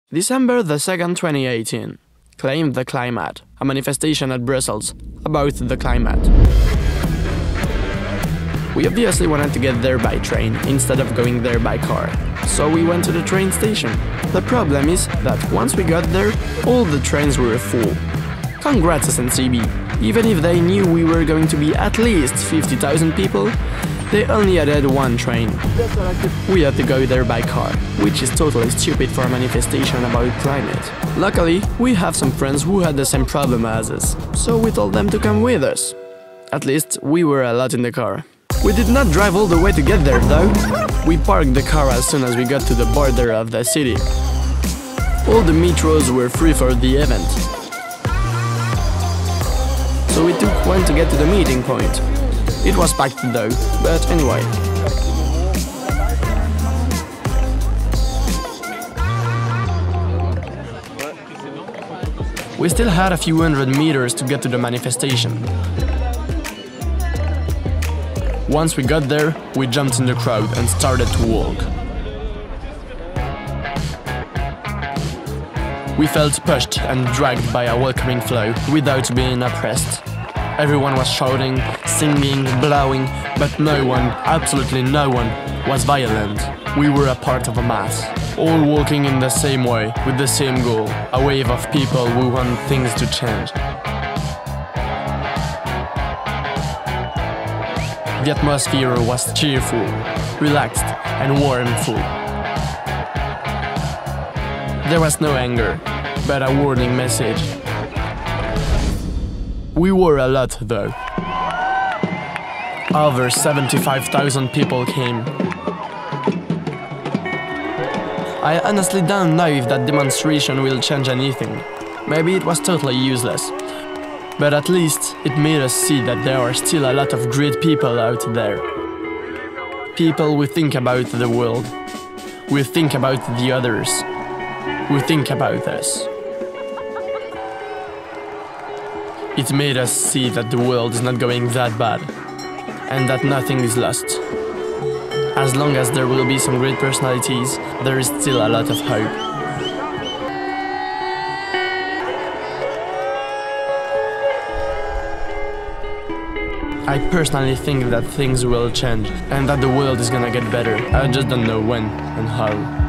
December the 2nd, 2018. Claim the Climate, a manifestation at Brussels about the climate. We obviously wanted to get there by train instead of going there by car, so we went to the train station. The problem is that once we got there, all the trains were full. Congrats SNCB, even if they knew we were going to be at least 50,000 people, they only added one train. We had to go there by car, which is totally stupid for a manifestation about climate. Luckily, we have some friends who had the same problem as us, so we told them to come with us. At least, we were a lot in the car. We did not drive all the way to get there, though. We parked the car as soon as we got to the border of the city. All the metros were free for the event, so we took one to get to the meeting point. It was packed though, but anyway. We still had a few hundred meters to get to the manifestation. Once we got there, we jumped in the crowd and started to walk. We felt pushed and dragged by a welcoming flow without being oppressed. Everyone was shouting, singing, blowing, but no one, absolutely no one, was violent. We were a part of a mass, all walking in the same way, with the same goal, a wave of people who want things to change. The atmosphere was cheerful, relaxed, and warmful. There was no anger, but a warning message. We were a lot, though. Over 75,000 people came. I honestly don't know if that demonstration will change anything. Maybe it was totally useless. But at least it made us see that there are still a lot of great people out there. People who think about the world, who think about the others, who think about us. It made us see that the world is not going that bad, and that nothing is lost. As long as there will be some great personalities, there is still a lot of hope. I personally think that things will change, and that the world is gonna get better. I just don't know when and how.